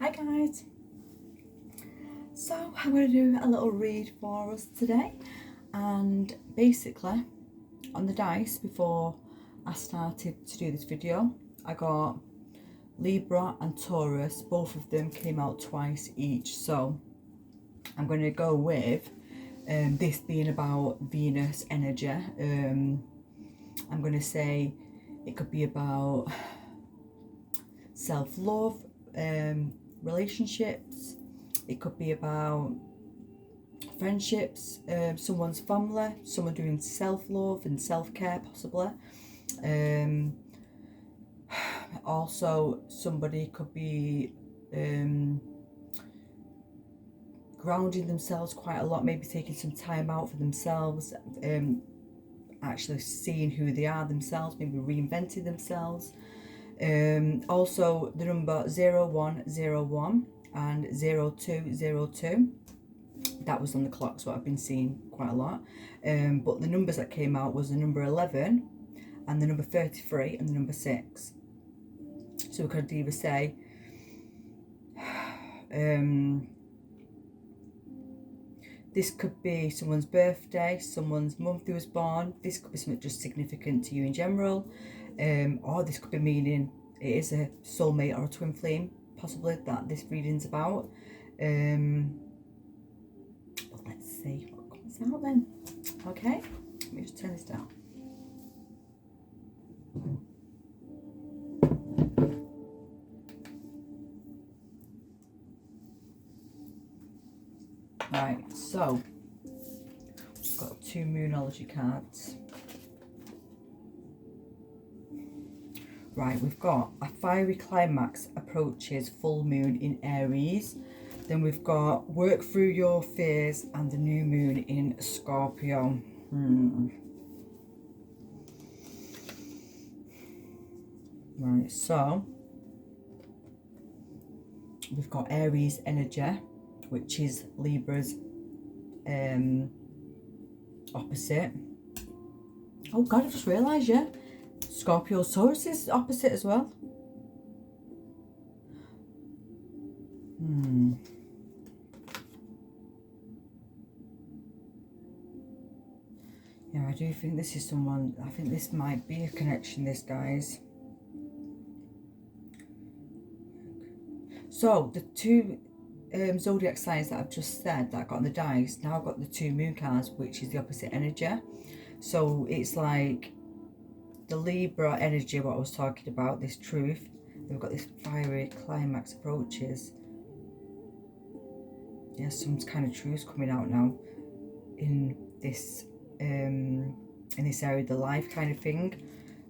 Hi guys, so I'm going to do a little read for us today, and basically on the dice before I started to do this video I got Libra and Taurus. Both of them came out twice each, so I'm going to go with this being about Venus energy. I'm going to say it could be about self-love, relationships. It could be about friendships, someone's family, someone doing self-love and self-care possibly. Also somebody could be grounding themselves quite a lot, maybe taking some time out for themselves, actually seeing who they are themselves, maybe reinventing themselves. Also the number 0101 and 0202, that was on the clock, so I've been seeing quite a lot. But the numbers that came out was the number 11 and the number 33 and the number 6. So we could either say this could be someone's birthday, someone's month they was born. This could be something just significant to you in general, or this could be meaning it is a soulmate or a twin flame possibly that this reading's about. But let's see what comes out then. Okay, let me just turn this down. Right, so we've got 2 Moonology cards. Right, we've got a fiery climax approaches full moon in Aries. Then we've got work through your fears and the new moon in Scorpio. Right, so we've got Aries energy, which is Libra's opposite. Oh God, I just realised, yeah. Scorpio's Taurus is opposite as well. Yeah, I do think this is someone, I think this might be a connection, this, guys. So the 2 zodiac signs that I've just said that I got on the dice, now I've got the 2 moon cards, which is the opposite energy. So it's like the Libra energy, what I was talking about, this truth. Then we've got this fiery climax approaches. Yeah, some kind of truth coming out now in this area of the life kind of thing.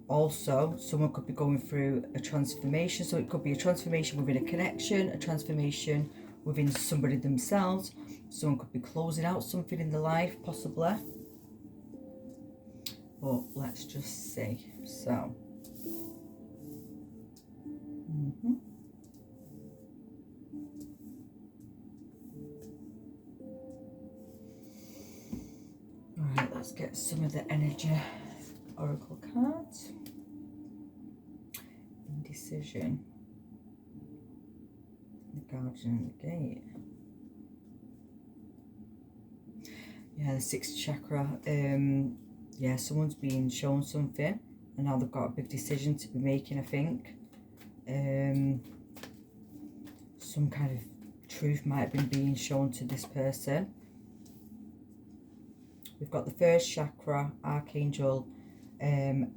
Also, someone could be going through a transformation, so it could be a transformation within a connection, a transformation within somebody themselves. Someone could be closing out something in their life possibly. But let's just see. So right, let's get some of the energy oracle cards. Indecision, the Guardian and the Gate. Yeah, the 6th chakra. Yeah, someone's being shown something and now they've got a big decision to be making, I think. Some kind of truth might have been being shown to this person. We've got the 1st chakra, Archangel Camuel.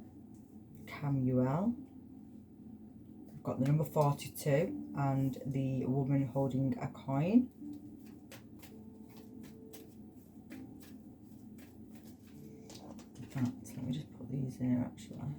We've got the number 42 and the woman holding a coin. In fact, let me just put these here actually.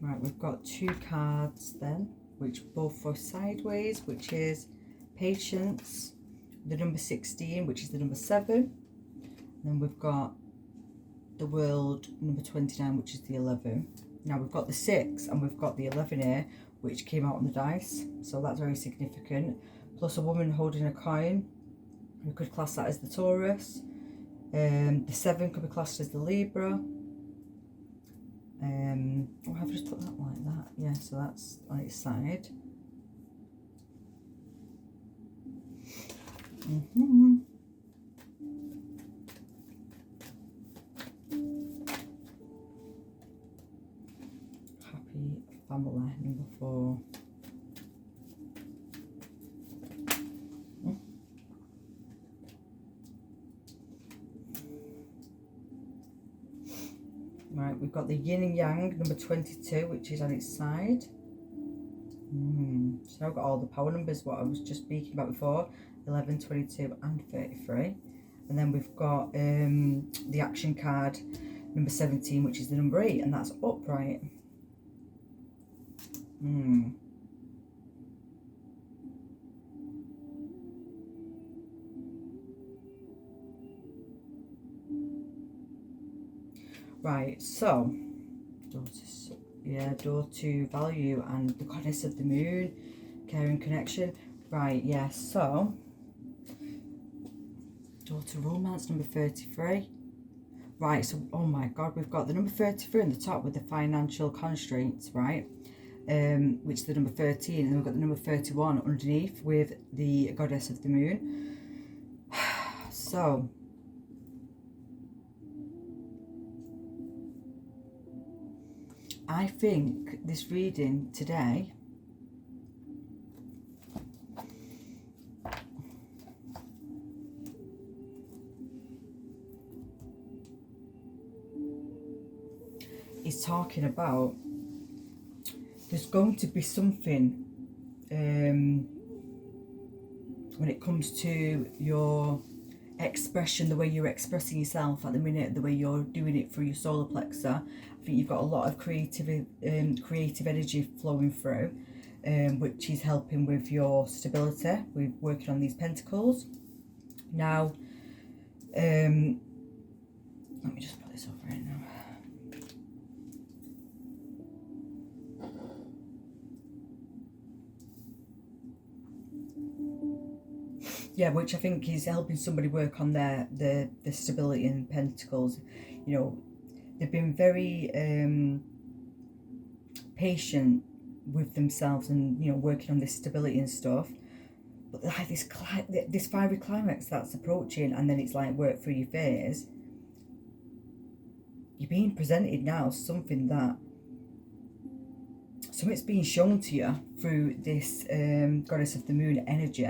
Right, we've got 2 cards then, which both for sideways, which is patience, the number 16, which is the number 7. And then we've got the world, number 29, which is the 11. Now we've got the 6 and we've got the 11 here, which came out on the dice. So that's very significant. Plus a woman holding a coin. We could class that as the Taurus. The 7 could be classed as the Libra. Oh, I've just put that like that. Yeah, so that's on its side. Happy family, number 4. Right, we've got the yin and yang, number 22, which is on its side. So I've got all the power numbers, what I was just speaking about before, 11, 22 and 33. And then we've got the action card, number 17, which is the number 8, and that's upright. Right, so door to value and the goddess of the moon, caring connection. Right, yeah, so door to romance, number 33. Right, so oh my god, we've got the number 33 on the top with the financial constraints, right? Which is the number 13, and then we've got the number 31 underneath with the goddess of the moon. So I think this reading today is talking about there's going to be something when it comes to your expression, the way you're expressing yourself at the minute, the way you're doing it through your solar plexus. I think you've got a lot of creative energy flowing through, which is helping with your stability. We're working on these pentacles. Now, let me just put this over right now. Yeah, which I think is helping somebody work on the stability in pentacles. You know, they've been very patient with themselves and, you know, working on this stability and stuff. But like this fiery climax that's approaching, and then it's like work through your phase. You're being presented now something's being shown to you through this goddess of the moon energy.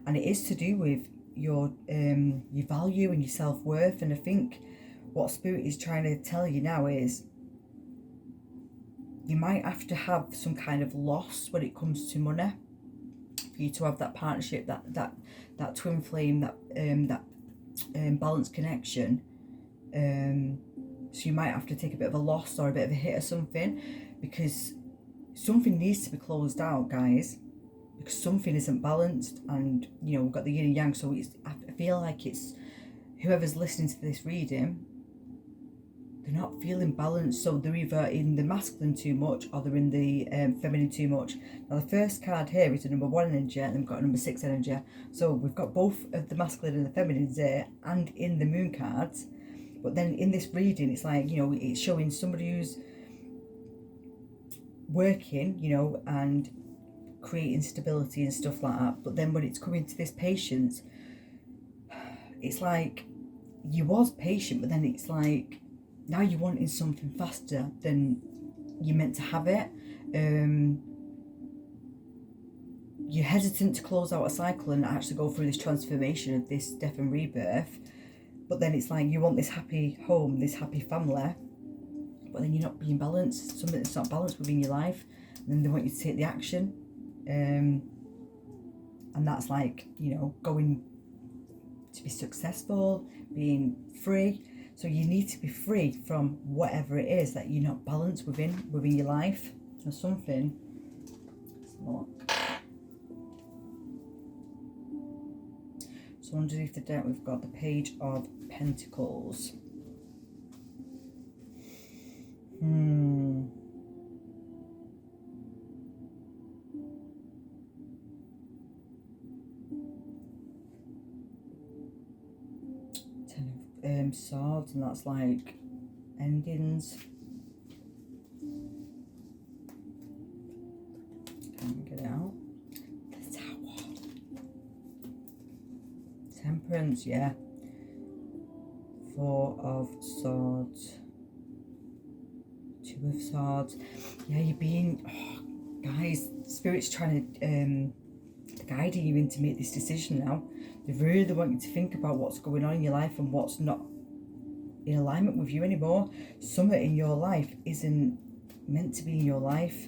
And it is to do with your value and your self-worth. And I think what Spirit is trying to tell you now is you might have to have some kind of loss when it comes to money for you to have that partnership, that twin flame, that balanced connection. So you might have to take a bit of a loss or a bit of a hit or something, because something needs to be closed out, guys. Because something isn't balanced, and you know, we've got the yin and yang, so I feel like it's whoever's listening to this reading, they're not feeling balanced, so they're either in the masculine too much or they're in the feminine too much. Now the first card here is the number 1 energy, and then we've got a number 6 energy, so we've got both of the masculine and the feminines there and in the moon cards. But then in this reading, it's like, you know, it's showing somebody who's working, you know, and creating stability and stuff like that. But then when it's coming to this patience, it's like you was patient, but then it's like now you're wanting something faster than you're meant to have it. You're hesitant to close out a cycle and actually go through this transformation of this death and rebirth. But then it's like you want this happy home, this happy family, but then you're not being balanced. Something that's not balanced within your life, and then they want you to take the action. And that's like, you know, going to be successful, being free. So you need to be free from whatever it is that you're not balanced within your life or something. Let's look. So underneath the deck we've got the Page of Pentacles. Ten of Swords, and that's like endings. Can't get it out. The Tower. Temperance, yeah. Four of Swords. Two of Swords. Yeah, you're being, guys, Spirit's trying to guiding you in to make this decision now. They really want you to think about what's going on in your life and what's not in alignment with you anymore. Something in your life isn't meant to be in your life.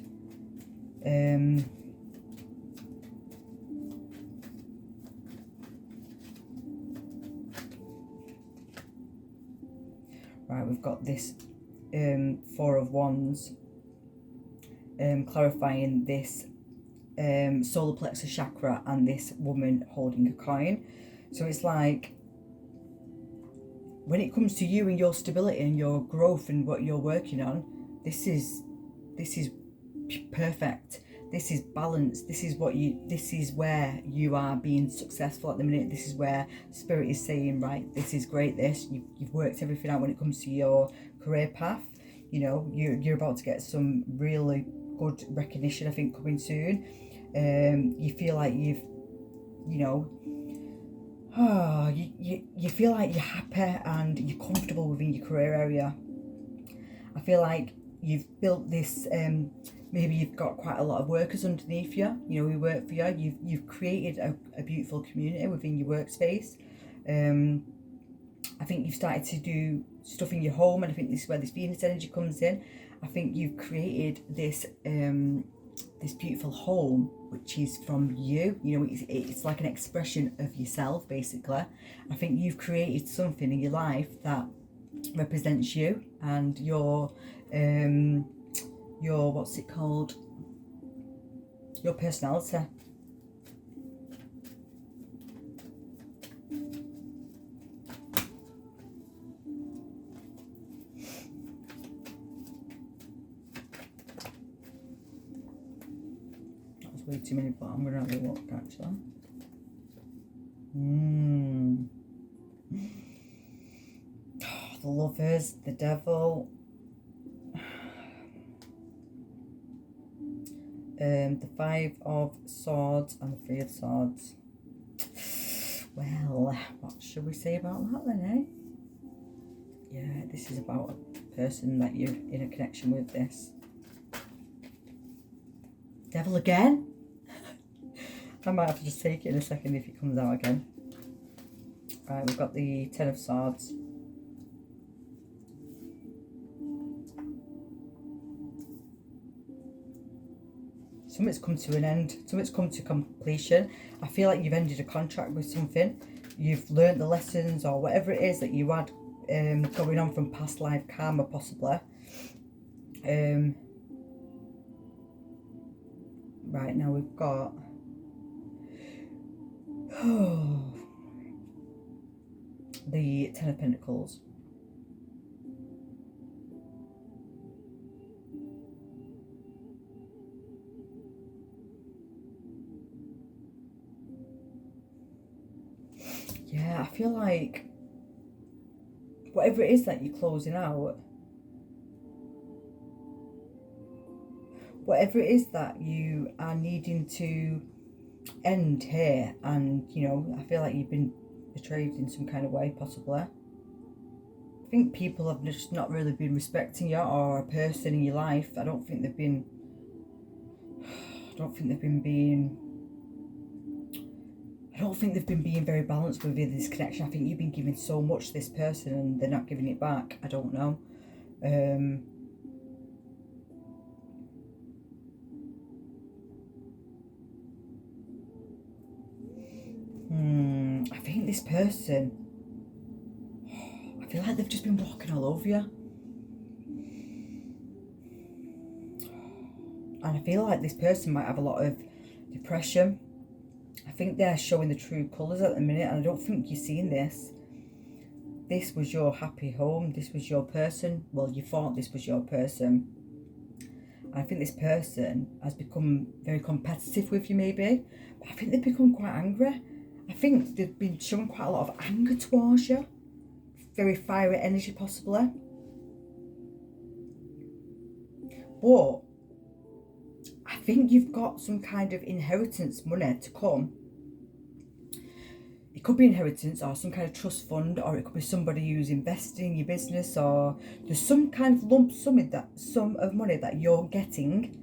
Right, we've got this Four of Wands, clarifying this solar plexus chakra and this woman holding a coin. So it's like, when it comes to you and your stability and your growth and what you're working on, this is perfect. This is balanced. This is where you are being successful at the minute. This is where Spirit is saying, right, this is great. You've worked everything out when it comes to your career path. You know, you're about to get some really good recognition, I think, coming soon. You feel like you feel like you're happy and you're comfortable within your career area. I feel like you've built this, maybe you've got quite a lot of workers underneath you, who work for you. You've created a beautiful community within your workspace. I think you've started to do stuff in your home, and I think this is where this Venus energy comes in. I think you've created this this beautiful home, which is from you. It's like an expression of yourself, basically. I think you've created something in your life that represents you and your what's it called? Your personality. Way too many, but I'm gonna have a look actually. The Lovers, the Devil, the Five of Swords, and the Three of Swords. Well, what should we say about that then, eh? Yeah, this is about a person that you're in a connection with. This Devil again. I might have to just take it in a second if it comes out again. Right, we've got the Ten of Swords. Something's come to an end. Something's come to completion. I feel like you've ended a contract with something. You've learned the lessons or whatever it is that you had going on from past life karma, possibly. Right, now we've got the Ten of Pentacles. Yeah, I feel like whatever it is that you're closing out, whatever it is that you are needing to end here, and I feel like you've been betrayed in some kind of way, possibly. I think people have just not really been respecting you or a person in your life. I don't think they've been being very balanced with this connection. I think you've been giving so much to this person and they're not giving it back. I don't know. I think this person, feel like they've just been walking all over you. And I feel like this person might have a lot of depression. I think they're showing the true colours at the minute, and I don't think you're seeing this. This was your happy home. This was your person. Well, you thought this was your person. And I think this person has become very competitive with you, maybe. But I think they've become quite angry. I think they've been showing quite a lot of anger towards you. Very fiery energy, possibly. But I think you've got some kind of inheritance money to come. It could be inheritance or some kind of trust fund, or it could be somebody who's investing in your business, or there's some kind of lump sum of money that you're getting,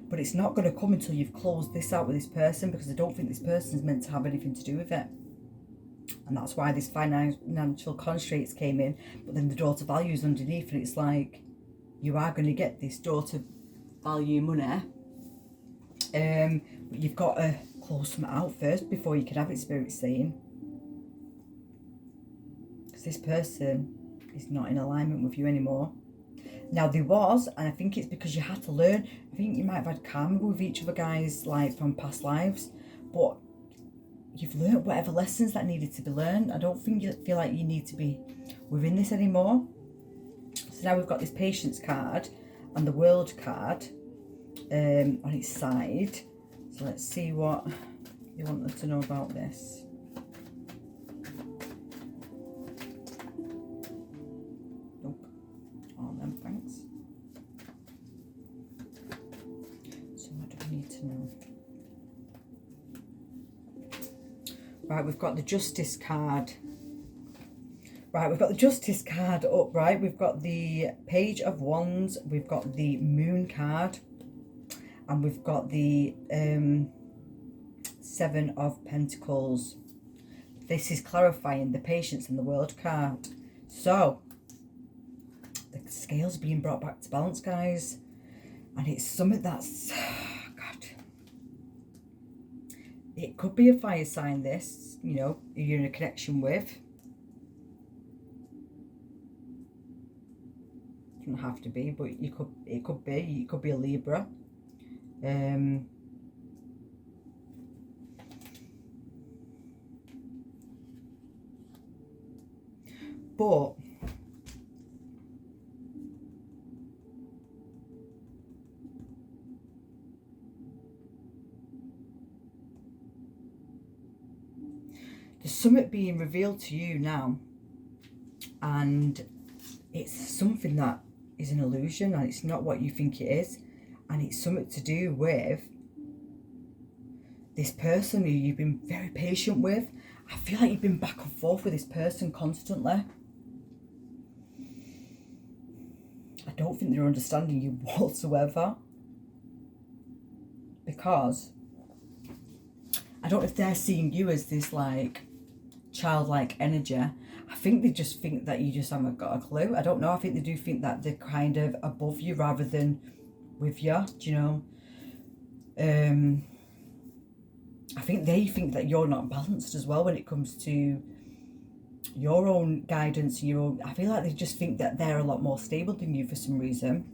but it's not going to come until you've closed this out with this person, because I don't think this person's meant to have anything to do with it. And that's why this financial constraints came in, but then the daughter value is underneath, and it's like you are going to get this daughter value money. But you've got to close them out first before you can have it, Spirit's saying. Because this person is not in alignment with you anymore. Now there was, and I think it's because you had to learn. I think you might have had karma with each other, guys, like from past lives. But you've learned whatever lessons that needed to be learned. I don't think you feel like you need to be within this anymore. So now we've got this patience card and the world card on its side. So let's see what you want them to know about this. Nope. All them, thanks. So what do we need to know? Right, we've got the Justice card. Right, we've got the Justice card up, right? We've got the Page of Wands. We've got the Moon card. And we've got the Seven of Pentacles. This is clarifying the Patience and the World card. So, the scales being brought back to balance, guys. And it's something that's... God. It could be a fire sign, this, you know, you're in a connection with. It doesn't have to be, but it could be a Libra. But there's something being revealed to you now, and it's something that is an illusion, and it's not what you think it is. And it's something to do with this person who you've been very patient with. I feel like you've been back and forth with this person constantly. I don't think they're understanding you whatsoever. Because I don't know if they're seeing you as this like childlike energy. I think they just think that you just haven't got a clue. I don't know. I think they do think that they're kind of above you rather than with you, do you know? I think they think that you're not balanced as well when it comes to your own guidance and your own... I feel like they just think that they're a lot more stable than you for some reason.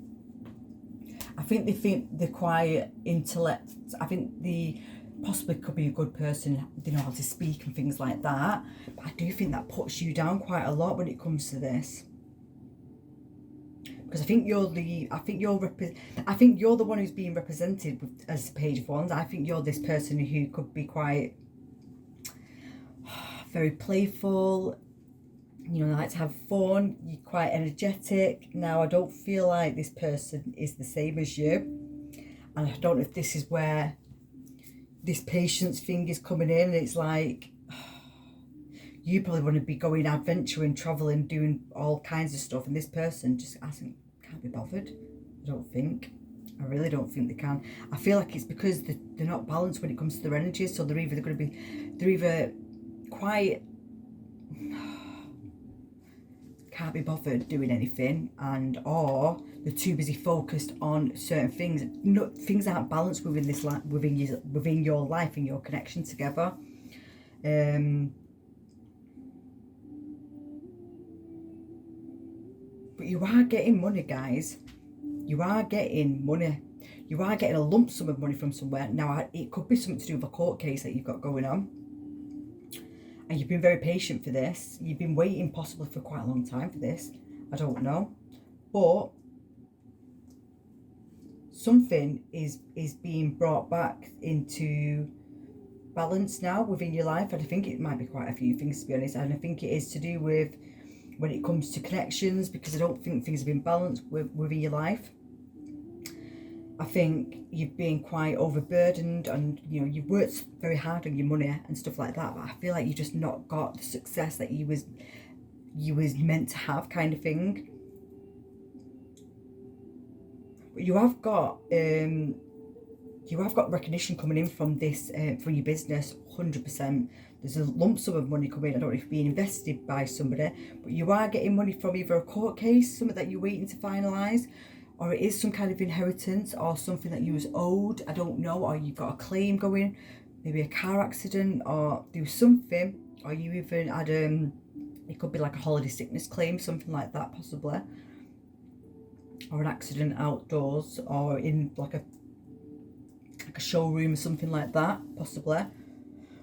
I think they think they're quite intellect. I think they possibly could be a good person, they know how to speak and things like that. But I do think that puts you down quite a lot when it comes to this. Because I think you're the one who's being represented as the Page of Wands. I think you're this person who could be quite very playful, you know, like to have fun, you're quite energetic. Now I don't feel like this person is the same as you, and I don't know if this is where this patience thing is coming in. It's like you probably want to be going adventuring, traveling, doing all kinds of stuff, and this person just can't be bothered. I really don't think they can. I feel like it's because they're not balanced when it comes to their energies. So they're either quite can't be bothered doing anything, or they're too busy focused on certain things. No, things aren't balanced within this within your life and your connection together. But you are getting money, guys. You are getting money. You are getting a lump sum of money from somewhere. Now, it could be something to do with a court case that you've got going on. And you've been very patient for this. You've been waiting possibly for quite a long time for this. I don't know. But something is being brought back into balance now within your life. And I think it might be quite a few things, to be honest. And I think it is to do with when it comes to connections, because I don't think things have been balanced within your life. I think you've been quite overburdened, and you know, you've worked very hard on your money and stuff like that, but I feel like you've just not got the success that you was meant to have, kind of thing. But you have got recognition coming in from this, from your business, 100%. There's a lump sum of money coming. I don't know if it's being invested by somebody, but you are getting money from either a court case, something that you're waiting to finalise, or it is some kind of inheritance or something that you was owed, I don't know, or you've got a claim going, maybe a car accident, or there was something, or you even had, it could be like a holiday sickness claim, something like that possibly, or an accident outdoors, or in like a showroom or something like that, possibly.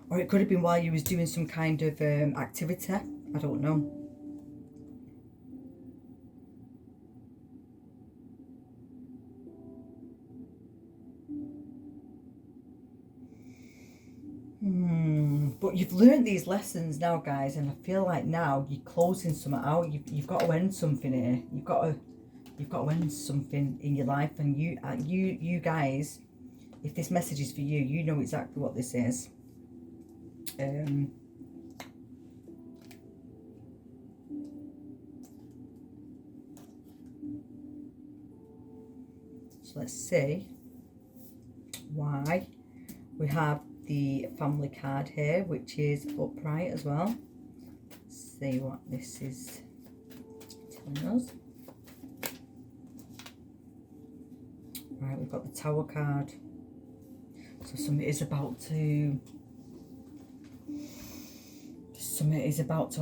Or it could have been while you was doing some kind of activity, I don't know. But you've learned these lessons now, guys, and I feel like now you're closing something out. You've got to end something here. You've got to end something in your life, and you guys, if this message is for you, you know exactly what this is. So let's see why we have the family card here, which is upright as well. Let's see what this is telling us. Right, we've got the Tower card. So something is about to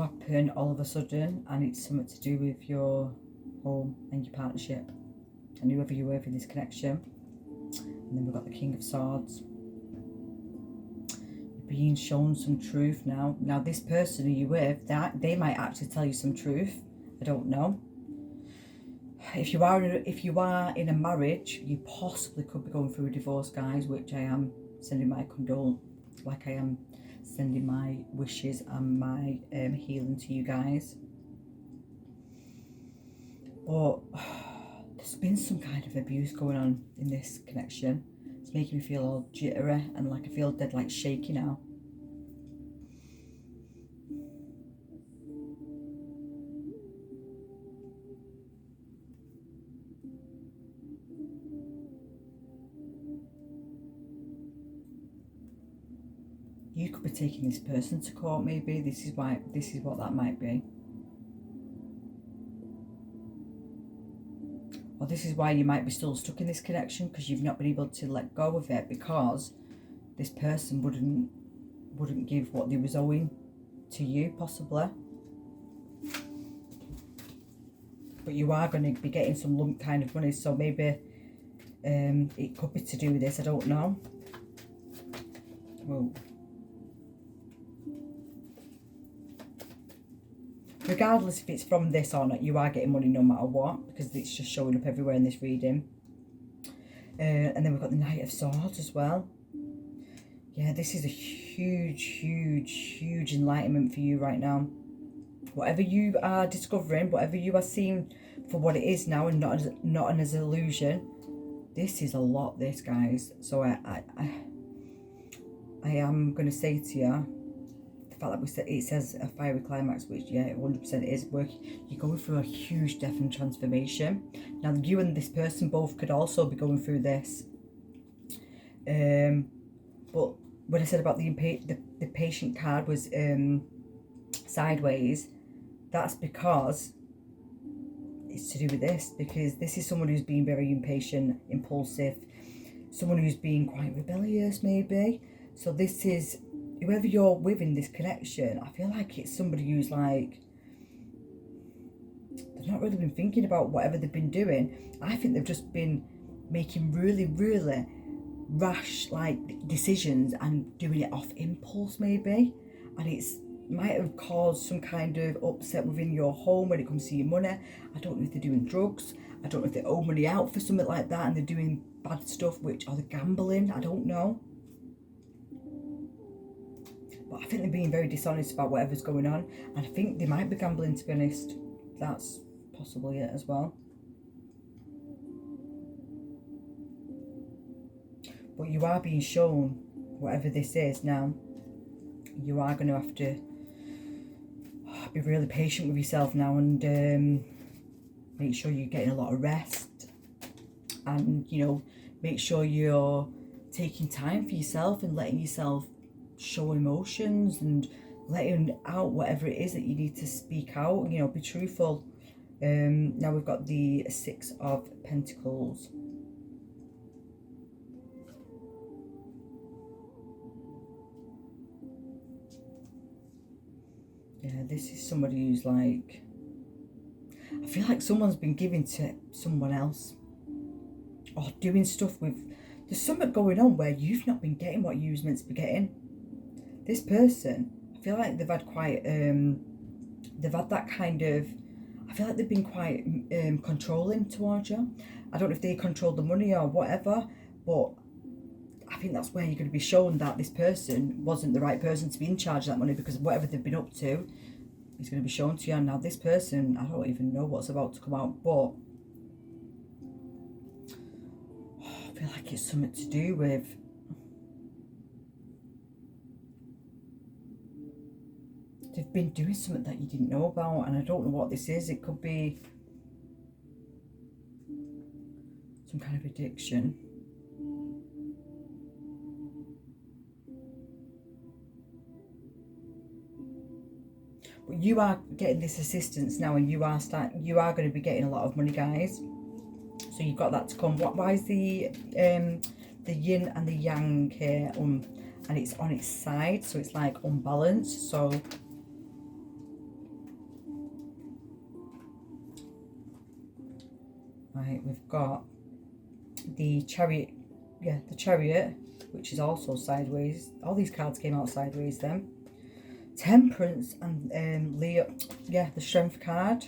happen all of a sudden, and it's something to do with your home and your partnership and whoever you're with in this connection. And then we've got the King of Swords. You're being shown some truth now. Now this person who you're with, that they might actually tell you some truth. I don't know. If you are in a marriage, you possibly could be going through a divorce, guys, which I am sending my I am sending my wishes and my healing to you guys. But there's been some kind of abuse going on in this connection. It's making me feel all jittery and like I feel dead, like shaky now. You could be taking this person to court, maybe. This is what that might be. Or this is why you might be still stuck in this connection, because you've not been able to let go of it, because this person wouldn't give what they was owing to you, possibly. But you are going to be getting some lump kind of money, so maybe it could be to do with this, I don't know. Whoa. Regardless if it's from this or not, you are getting money no matter what, because it's just showing up everywhere in this reading. And then we've got the Knight of Swords as well. Yeah, this is a huge enlightenment for you right now. Whatever you are discovering, whatever you are seeing for what it is now, and not as an illusion, this is a lot, this, guys. So I am going to say to you, the fact that it says a fiery climax, which, yeah, 100% is working. You're going through a huge death and transformation. Now, you and this person both could also be going through this. But when I said about the patient card was sideways, that's because it's to do with this. Because this is someone who's being very impatient, impulsive, someone who's being quite rebellious, maybe. So this is, whoever you're with in this connection, I feel like it's somebody who's like, they've not really been thinking about whatever they've been doing. I think they've just been making really, really rash like decisions and doing it off impulse maybe, and it's might have caused some kind of upset within your home when it comes to your money. I don't know if they're doing drugs, I don't know if they owe money out for something like that and they're doing bad stuff, which are they gambling, I don't know. But I think they're being very dishonest about whatever's going on, and I think they might be gambling, to be honest. That's possibly it as well. But you are being shown whatever this is now. You are going to have to be really patient with yourself now, and make sure you're getting a lot of rest, and you know, make sure you're taking time for yourself and letting yourself show emotions and letting out whatever it is that you need to speak out, you know, be truthful. Now we've got the 6 of Pentacles. Yeah, this is somebody who's like, I feel like someone's been giving to someone else, or doing stuff with, there's something going on where you've not been getting what you was meant to be getting. This person, I feel like they've had quite, they've had that kind of, I feel like they've been quite controlling towards you. I don't know if they controlled the money or whatever, but I think that's where you're going to be shown that this person wasn't the right person to be in charge of that money, because whatever they've been up to is going to be shown to you. And now this person, I don't even know what's about to come out, but I feel like it's something to do with, they've been doing something that you didn't know about, and I don't know what this is. It could be some kind of addiction. But you are getting this assistance now, and you are going to be getting a lot of money, guys. So you've got that to come. Why is the yin and the yang here and it's on its side, so it's like unbalanced? So right, we've got the Chariot, yeah, the Chariot, which is also sideways. All these cards came out sideways then. Temperance and Leo, yeah, the Strength card.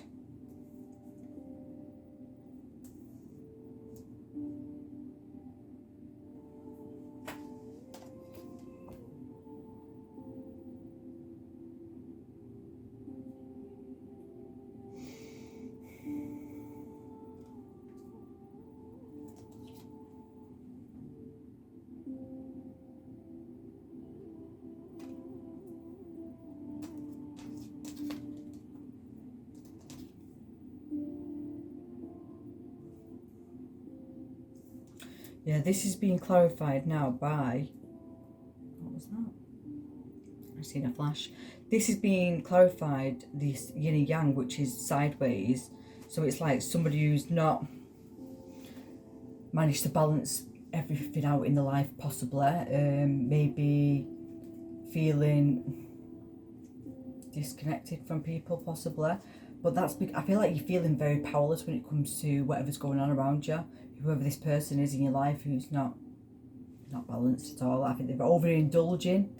Yeah, this is being clarified now by, what was that? I've seen a flash. This is being clarified, this yin and yang, which is sideways. So it's like somebody who's not managed to balance everything out in the life, possibly. Maybe feeling disconnected from people, possibly. But that's, I feel like you're feeling very powerless when it comes to whatever's going on around you. Whoever this person is in your life who's not balanced at all. I think they're overindulging.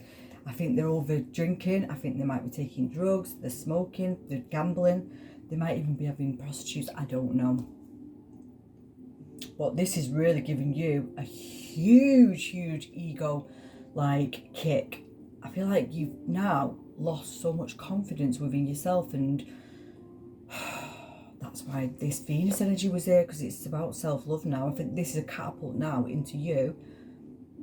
I think they're over drinking. I think they might be taking drugs. They're smoking. They're gambling. They might even be having prostitutes. I don't know. But this is really giving you a huge ego like kick. I feel like you've now lost so much confidence within yourself, and that's why this Venus energy was there, because it's about self-love now. I think this is a catapult now into you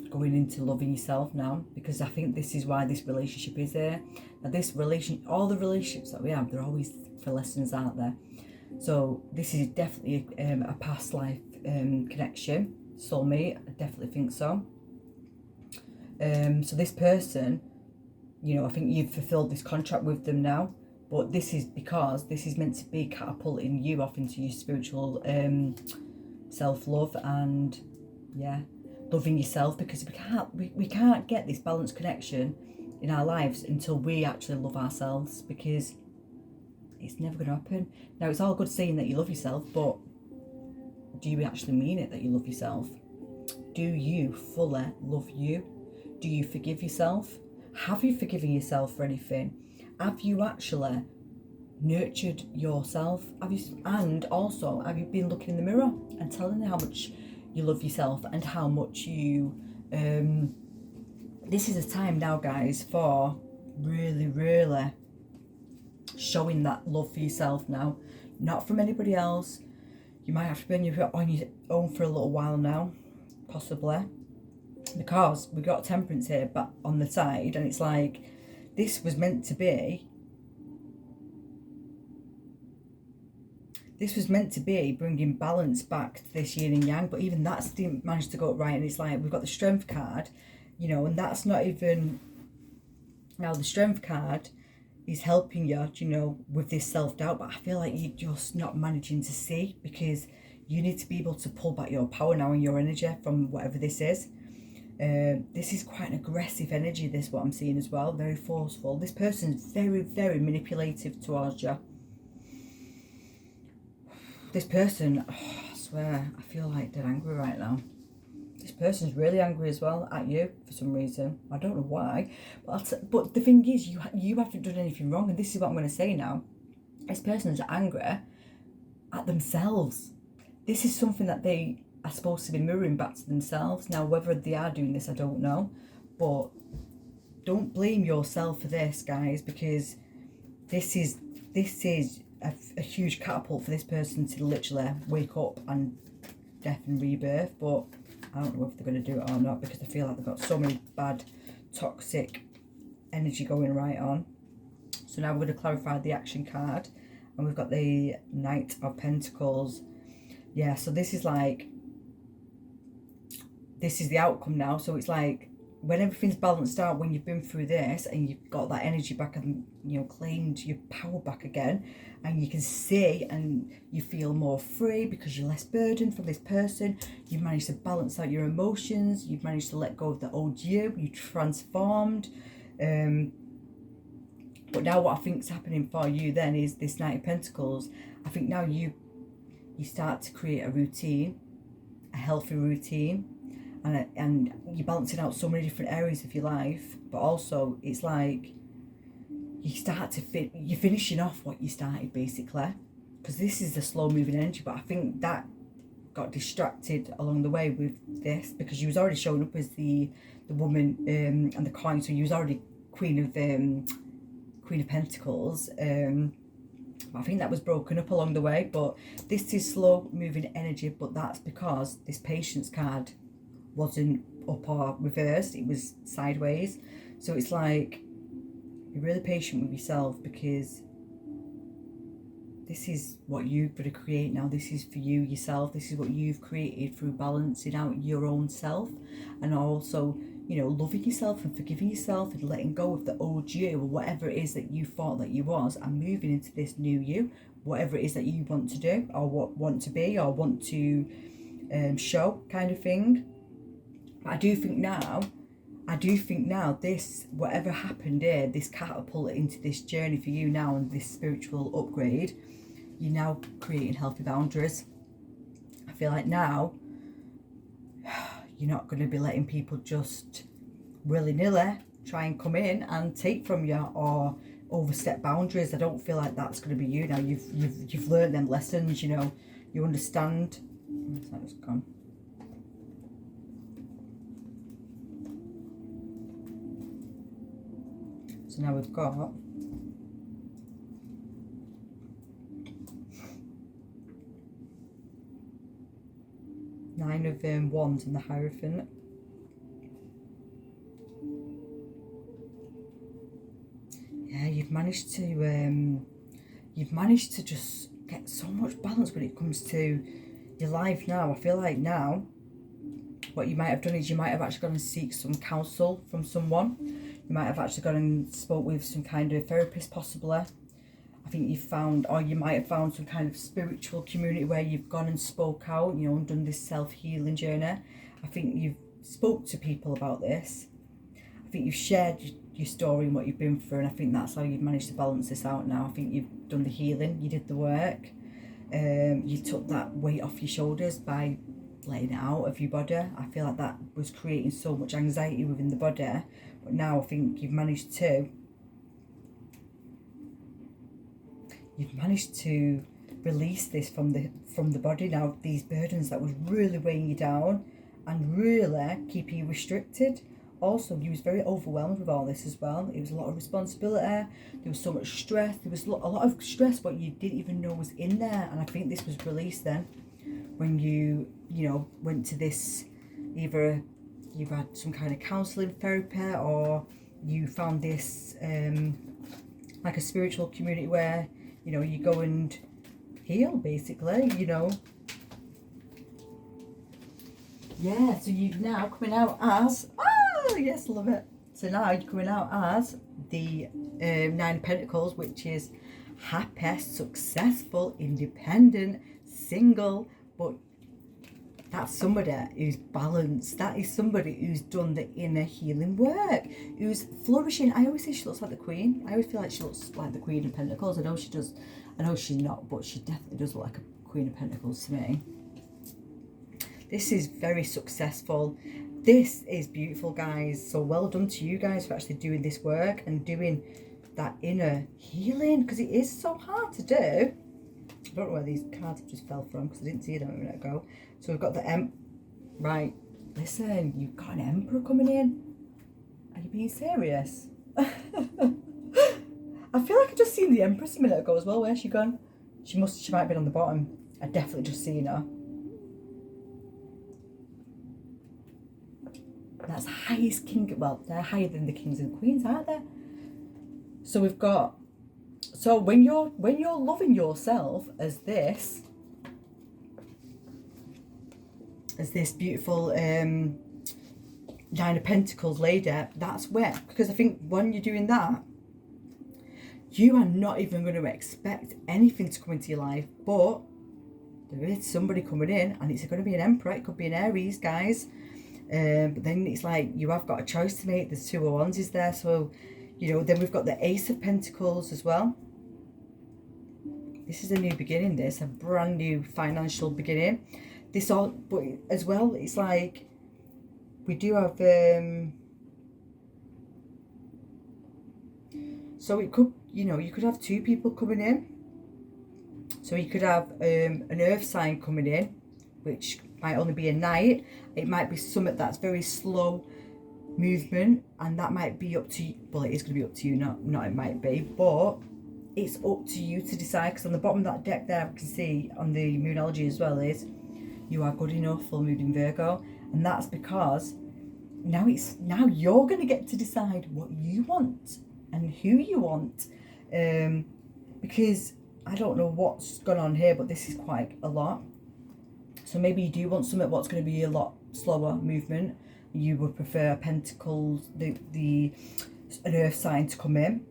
going into loving yourself now, because I think this is why this relationship is there. Now this relation, all the relationships that we have, they're always for lessons, aren't there? So this is definitely a past life connection, soulmate. I definitely think so. So this person, you know, I think you've fulfilled this contract with them now. But this is because this is meant to be catapulting you off into your spiritual self-love and, yeah, loving yourself, because we can't get this balanced connection in our lives until we actually love ourselves, because it's never going to happen. Now, it's all good saying that you love yourself, but do you actually mean it that you love yourself? Do you fully love you? Do you forgive yourself? Have you forgiven yourself for anything? Have you actually nurtured yourself? And also, have you been looking in the mirror and telling you how much you love yourself and how much you this is a time now, guys, for really showing that love for yourself now, not from anybody else. You might have to be on your own for a little while now, possibly, because we've got temperance here but on the side, and it's like this was meant to be bringing balance back to this yin and yang, but even that's didn't manage to go up right. And it's like we've got the strength card, you know, and that's not even, now the strength card is helping you, you know, with this self-doubt, but I feel like you're just not managing to see, because you need to be able to pull back your power now and your energy from whatever this is. This is quite an aggressive energy, this, what I'm seeing as well, very forceful. This person's very manipulative towards you. This person, oh, I swear, I feel like they're angry right now. This person's really angry as well at you for some reason. I don't know why. But the thing is, you haven't done anything wrong. And this is what I'm going to say now. This person's angry at themselves. This is something that they are supposed to be mirroring back to themselves. Now, whether they are doing this, I don't know. But don't blame yourself for this, guys, because this is a huge catapult for this person to literally wake up and death and rebirth. But I don't know if they're going to do it or not, because I feel like they've got so many bad toxic energy going right on. So now we're going to clarify the action card, and we've got the Knight of Pentacles. Yeah, so this is like, this is the outcome now. So it's like when everything's balanced out, when you've been through this and you've got that energy back and, you know, claimed your power back again, and you can see and you feel more free because you're less burdened from this person. You've managed to balance out your emotions. You've managed to let go of the old you. You transformed. But now what I think is happening for you then is this Knight of Pentacles. I think now you start to create a routine, a healthy routine. And you're balancing out so many different areas of your life, but also it's like you're finishing off what you started, basically, because this is the slow moving energy. But I think that got distracted along the way with this, because you was already showing up as the woman and the coin, so you was already Queen of Pentacles. I think that was broken up along the way, but this is slow moving energy. But that's because this Patience card wasn't up or reversed, it was sideways. So it's like, be really patient with yourself, because this is what you've got to create now. This is for you, yourself. This is what you've created through balancing out your own self, and also, you know, loving yourself and forgiving yourself and letting go of the old you, or whatever it is that you thought that you was, and moving into this new you, whatever it is that you want to do, or want to be, or want to show, kind of thing. I do think now this, whatever happened here, this catapult into this journey for you now, and this spiritual upgrade, you're now creating healthy boundaries. I feel like now you're not going to be letting people just willy-nilly try and come in and take from you or overstep boundaries. I don't feel like that's going to be you now. You've learned them lessons, you know, you understand. That's gone. So now we've got Nine of Wands and the Hierophant. Yeah, you've managed to just get so much balance when it comes to your life now. I feel like now what you might have done is you might have actually gone and seek some counsel from someone. You might have actually gone and spoke with some kind of therapist, possibly. I think you've found, or you might have found some kind of spiritual community where you've gone and spoke out, you know, and done this self-healing journey. I think you've spoke to people about this. I think you've shared your story and what you've been through, and I think that's how you've managed to balance this out now. I think you've done the healing, you did the work, you took that weight off your shoulders by letting it out of your body. I feel like that was creating so much anxiety within the body, but now I think you've managed to release this from the body now, these burdens that was really weighing you down and really keeping you restricted. Also, you was very overwhelmed with all this as well. It was a lot of responsibility, there was so much stress, there was a lot of stress what you didn't even know was in there, and I think this was released then when you know, went to this, either you've had some kind of counselling therapy, or you found this like a spiritual community where, you know, you go and heal, basically, you know. Yeah, so you're now coming out as, oh yes, love it. So now you're coming out as the Nine of Pentacles, which is happy, successful, independent, single, but that's somebody who's balanced. That is somebody who's done the inner healing work, who's flourishing. I always say she looks like the Queen. I always feel like she looks like the Queen of Pentacles. I know she does. I know she's not, but she definitely does look like a Queen of Pentacles to me. This is very successful. This is beautiful, guys. So well done to you guys for actually doing this work and doing that inner healing, because it is so hard to do. I don't know where these cards just fell from because I didn't see them a minute ago. So we've got the right, listen, you've got an Emperor coming in. Are you being serious? I feel like I just seen the Empress a minute ago as well. Where's she gone? She might have been on the bottom. I definitely just seen her. That's highest king. Well, they're higher than the kings and queens, aren't they? So we've got. So when you're loving yourself as this beautiful Nine of Pentacles lady, that's where, because I think when you're doing that, you are not even going to expect anything to come into your life, but there is somebody coming in, and it's going to be an Emperor. It could be an Aries, guys. But then it's like you have got a choice to make. There's 2 of Wands is there, so you know. Then we've got the Ace of Pentacles as well. This is a new beginning. This a brand new financial beginning. This all, but as well, it's like we do have. So it could, you know, you could have 2 people coming in. So you could have an Earth sign coming in, which might only be a night. It might be something that's very slow movement, and that might be up to you. Well, it is going to be up to you, not it might be, but it's up to you to decide, because on the bottom of that deck there, I can see on the Moonology as well, is you are good enough, full moon in Virgo, and that's because now you're going to get to decide what you want and who you want, because I don't know what's gone on here, but this is quite a lot. So maybe you do want something what's going to be a lot slower movement. You would prefer Pentacles, an Earth sign to come in.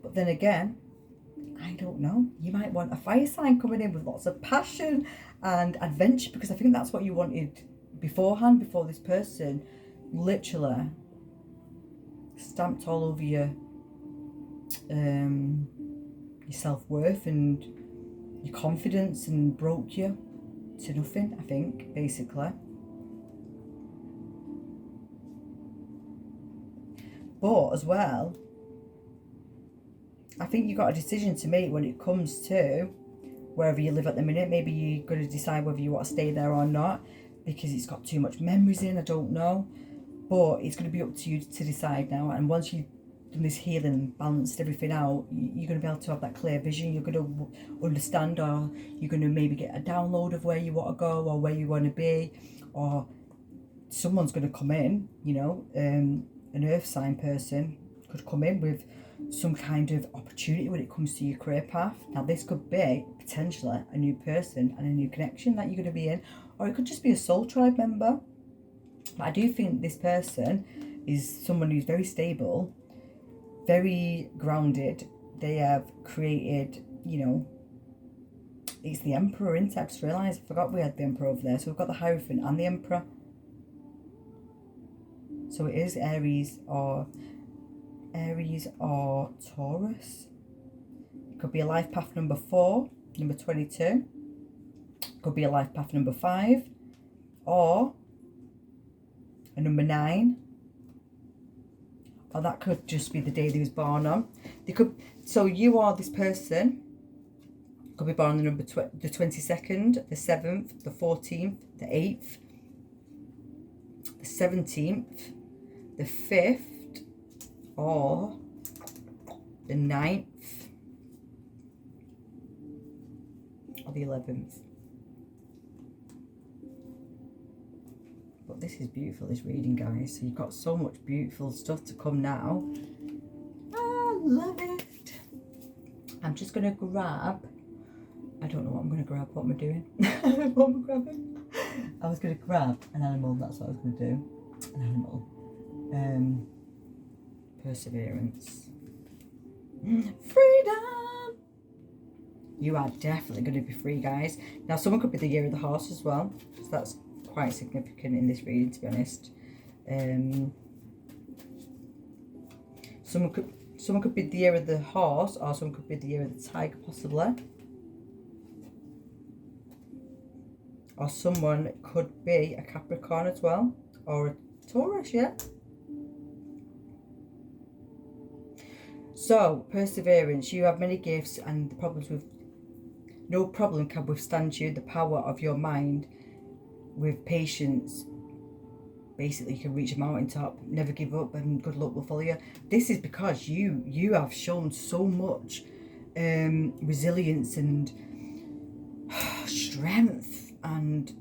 But then again, I don't know. You might want a fire sign coming in with lots of passion and adventure, because I think that's what you wanted beforehand, before this person literally stamped all over your self-worth and your confidence and broke you to nothing, I think, basically. But as well, I think you've got a decision to make when it comes to wherever you live at the minute. Maybe you're going to decide whether you want to stay there or not, because it's got too much memories in, I don't know. But it's going to be up to you to decide now. And once you've done this healing and balanced everything out, you're going to be able to have that clear vision. You're going to understand, or you're going to maybe get a download of where you want to go or where you want to be, or someone's going to come in, you know, an Earth sign person could come in with some kind of opportunity when it comes to your career path. Now this could be potentially a new person and a new connection that you're going to be in, or it could just be a soul tribe member. But I do think this person is someone who's very stable, very grounded. They have created, you know, it's the Emperor, isn't it? I just realised, I forgot we had the Emperor over there. So we've got the Hierophant and the Emperor. So it is Aries or Aries or Taurus. It could be a life path number 4, number 22. It could be a life path number 5, or a number 9. Or that could just be the day they was born on. They could. So you or this person could be born on the the 22nd, the 7th, the 14th, the 8th, the 17th, the 5th, or the 9th, or the 11th. But this is beautiful, this reading, guys. So you've got so much beautiful stuff to come now. I love it. I'm just going to grab... I don't know what I'm going to grab. What am I doing? What am I grabbing? I was going to grab an animal. That's what I was going to do. An animal. Perseverance. Freedom! You are definitely going to be free, guys. Now, someone could be the year of the horse as well. So that's quite significant in this reading, to be honest. Someone could be the year of the horse, or someone could be the year of the tiger, possibly. Or someone could be a Capricorn as well, or a Taurus, yeah. So, perseverance. You have many gifts, and the problems with no problem can withstand you. The power of your mind with patience. Basically, you can reach a mountaintop, never give up, and good luck will follow you. This is because you have shown so much resilience and strength, and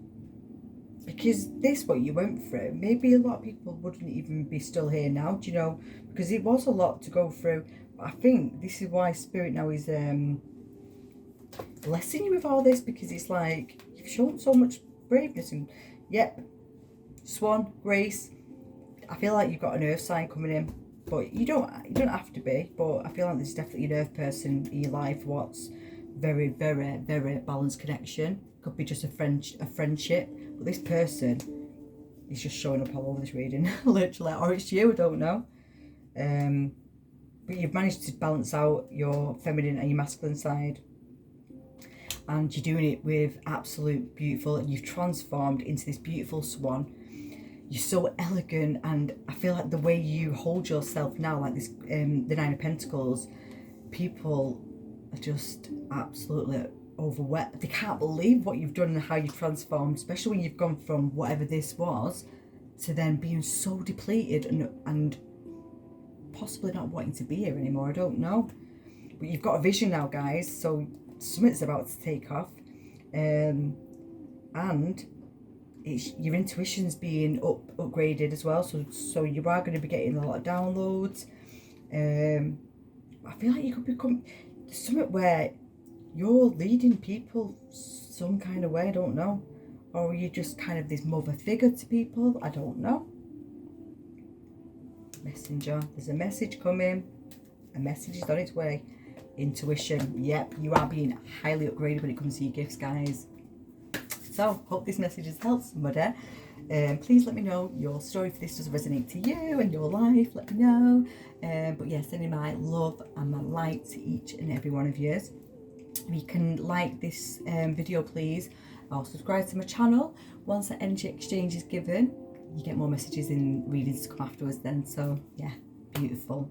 because this what you went through, maybe a lot of people wouldn't even be still here now, do you know, because it was a lot to go through. But I think this is why Spirit now is blessing you with all this, because it's like you've shown so much braveness. And yep, Swan, Grace, I feel like you've got an earth sign coming in, but you don't have to be, but I feel like there's definitely an earth person in your life. What's very, very, very balanced connection. Could be just a friendship, but this person is just showing up all over this reading. Literally, or it's you, I don't know. But you've managed to balance out your feminine and your masculine side, and you're doing it with absolute beautiful. You've transformed into this beautiful swan. You're so elegant, and I feel like the way you hold yourself now, like this, the Nine of Pentacles, people are just absolutely overwhelmed. They can't believe what you've done and how you've transformed, especially when you've gone from whatever this was to then being so depleted and possibly not wanting to be here anymore. I don't know, but you've got a vision now, guys, so something's about to take off, and it's your intuition's being upgraded as well, so you are going to be getting a lot of downloads. I feel like you could become something where you're leading people some kind of way, I don't know, or you're just kind of this mother figure to people, I don't know. Messenger, there's a message coming, a message is on its way. Intuition, yep, you are being highly upgraded when it comes to your gifts, guys. So, hope this message has helped somebody. Please let me know your story if this does resonate to you and your life, let me know. But yeah, sending my love and my light to each and every one of you. If you can like this video, please, or subscribe to my channel. Once the energy exchange is given, you get more messages and readings to come afterwards then. So yeah, beautiful.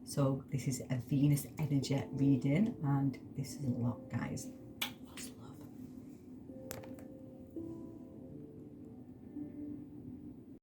So this is a Venus energy reading, and this is a lot, guys.